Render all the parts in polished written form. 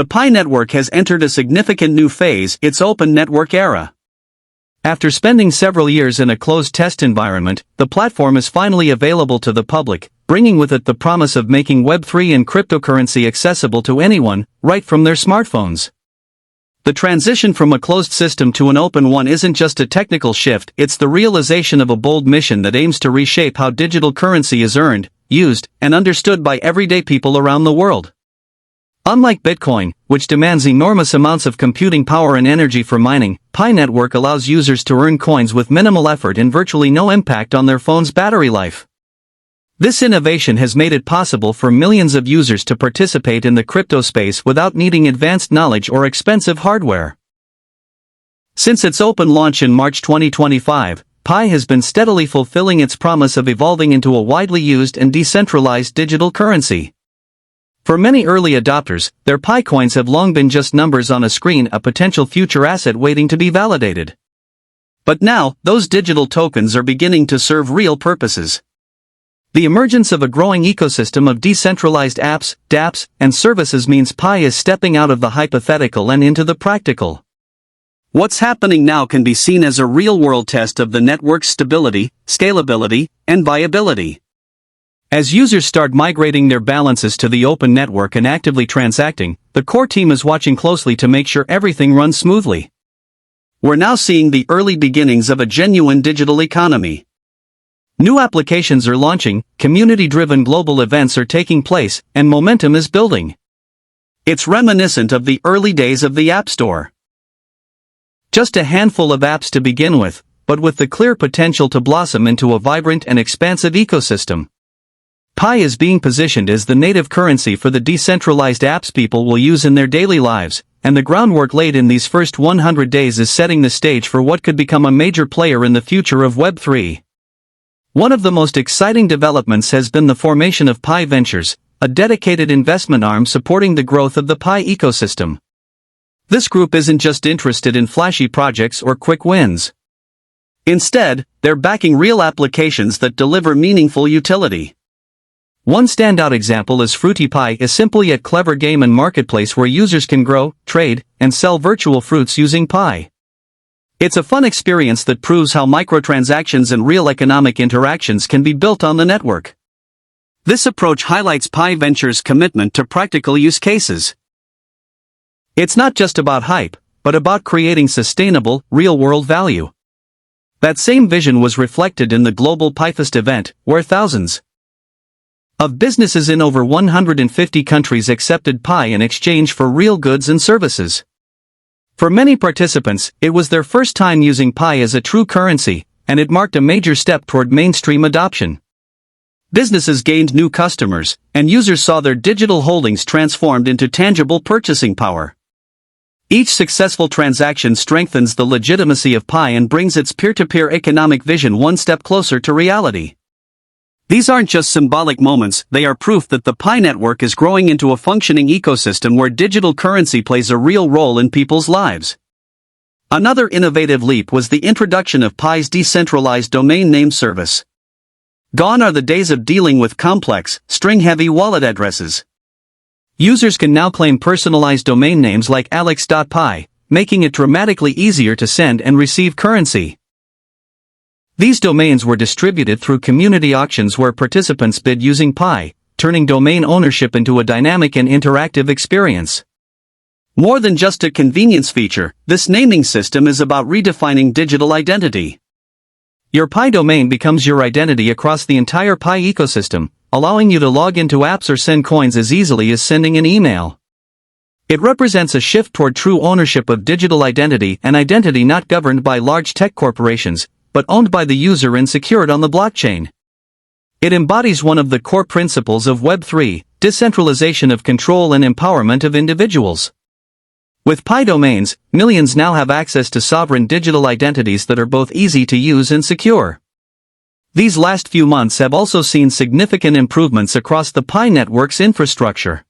The Pi network has entered a significant new phase, its open network era. After spending several years in a closed test environment, the platform is finally available to the public, bringing with it the promise of making Web3 and cryptocurrency accessible to anyone, right from their smartphones. The transition from a closed system to an open one isn't just a technical shift, it's the realization of a bold mission that aims to reshape how digital currency is earned, used, and understood by everyday people around the world. Unlike Bitcoin, which demands enormous amounts of computing power and energy for mining, Pi Network allows users to earn coins with minimal effort and virtually no impact on their phone's battery life. This innovation has made it possible for millions of users to participate in the crypto space without needing advanced knowledge or expensive hardware. Since its open launch in March 2025, Pi has been steadily fulfilling its promise of evolving into a widely used and decentralized digital currency. For many early adopters, their Pi coins have long been just numbers on a screen, a potential future asset waiting to be validated. But now, those digital tokens are beginning to serve real purposes. The emergence of a growing ecosystem of decentralized apps, dApps, and services means Pi is stepping out of the hypothetical and into the practical. What's happening now can be seen as a real-world test of the network's stability, scalability, and viability. As users start migrating their balances to the open network and actively transacting, the core team is watching closely to make sure everything runs smoothly. We're now seeing the early beginnings of a genuine digital economy. New applications are launching, community-driven global events are taking place, and momentum is building. It's reminiscent of the early days of the App Store. Just a handful of apps to begin with, but with the clear potential to blossom into a vibrant and expansive ecosystem. Pi is being positioned as the native currency for the decentralized apps people will use in their daily lives, and the groundwork laid in these first 100 days is setting the stage for what could become a major player in the future of Web3. One of the most exciting developments has been the formation of Pi Ventures, a dedicated investment arm supporting the growth of the Pi ecosystem. This group isn't just interested in flashy projects or quick wins. Instead, they're backing real applications that deliver meaningful utility. One standout example is Fruity Pi, a simply yet clever game and marketplace where users can grow, trade, and sell virtual fruits using Pi. It's a fun experience that proves how microtransactions and real economic interactions can be built on the network. This approach highlights Pi Ventures' commitment to practical use cases. It's not just about hype, but about creating sustainable, real-world value. That same vision was reflected in the global PiFest event, where thousands of businesses in over 150 countries accepted Pi in exchange for real goods and services. For many participants, it was their first time using Pi as a true currency, and it marked a major step toward mainstream adoption. Businesses gained new customers, and users saw their digital holdings transformed into tangible purchasing power. Each successful transaction strengthens the legitimacy of Pi and brings its peer-to-peer economic vision one step closer to reality. These aren't just symbolic moments, they are proof that the Pi network is growing into a functioning ecosystem where digital currency plays a real role in people's lives. Another innovative leap was the introduction of Pi's decentralized domain name service. Gone are the days of dealing with complex, string-heavy wallet addresses. Users can now claim personalized domain names like alex.pi, making it dramatically easier to send and receive currency. These domains were distributed through community auctions where participants bid using Pi, turning domain ownership into a dynamic and interactive experience. More than just a convenience feature, this naming system is about redefining digital identity. Your Pi domain becomes your identity across the entire Pi ecosystem, allowing you to log into apps or send coins as easily as sending an email. It represents a shift toward true ownership of digital identity, an identity not governed by large tech corporations, but owned by the user and secured on the blockchain. It embodies one of the core principles of Web3, decentralization of control and empowerment of individuals. With Pi domains, millions now have access to sovereign digital identities that are both easy to use and secure. These last few months have also seen significant improvements across the Pi network's infrastructure.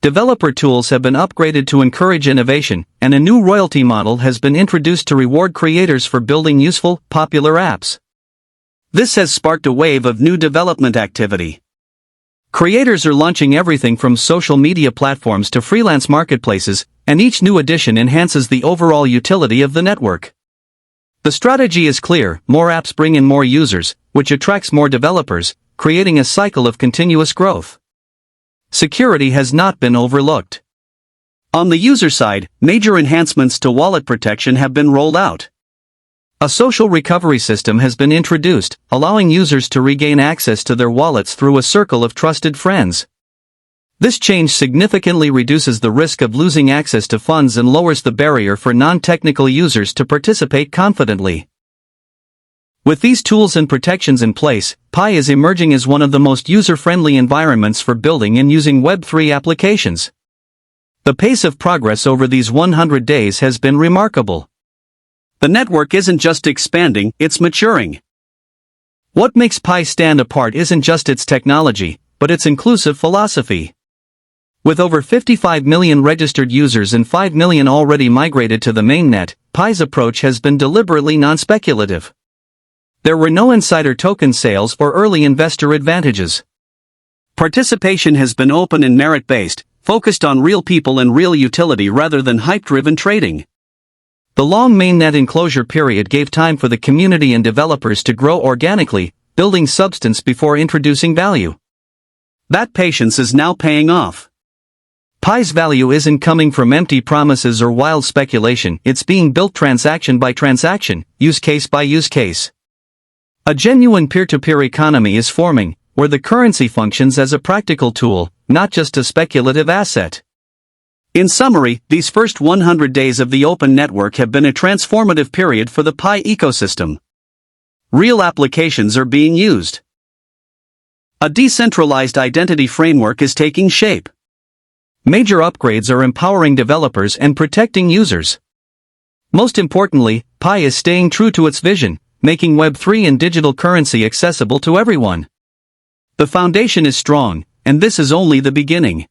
Developer tools have been upgraded to encourage innovation, and a new royalty model has been introduced to reward creators for building useful, popular apps. This has sparked a wave of new development activity. Creators are launching everything from social media platforms to freelance marketplaces, and each new addition enhances the overall utility of the network. The strategy is clear: more apps bring in more users, which attracts more developers, creating a cycle of continuous growth. Security has not been overlooked. On the user side, major enhancements to wallet protection have been rolled out. A social recovery system has been introduced, allowing users to regain access to their wallets through a circle of trusted friends. This change significantly reduces the risk of losing access to funds and lowers the barrier for non-technical users to participate confidently. With these tools and protections in place, Pi is emerging as one of the most user-friendly environments for building and using Web3 applications. The pace of progress over these 100 days has been remarkable. The network isn't just expanding, it's maturing. What makes Pi stand apart isn't just its technology, but its inclusive philosophy. With over 55 million registered users and 5 million already migrated to the mainnet, Pi's approach has been deliberately non-speculative. There were no insider token sales or early investor advantages. Participation has been open and merit-based, focused on real people and real utility rather than hype-driven trading. The long mainnet enclosure period gave time for the community and developers to grow organically, building substance before introducing value. That patience is now paying off. Pi's value isn't coming from empty promises or wild speculation, it's being built transaction by transaction, use case by use case. A genuine peer-to-peer economy is forming, where the currency functions as a practical tool, not just a speculative asset. In summary, these first 100 days of the open network have been a transformative period for the Pi ecosystem. Real applications are being used. A decentralized identity framework is taking shape. Major upgrades are empowering developers and protecting users. Most importantly, Pi is staying true to its vision, making Web3 and digital currency accessible to everyone. The foundation is strong, and this is only the beginning.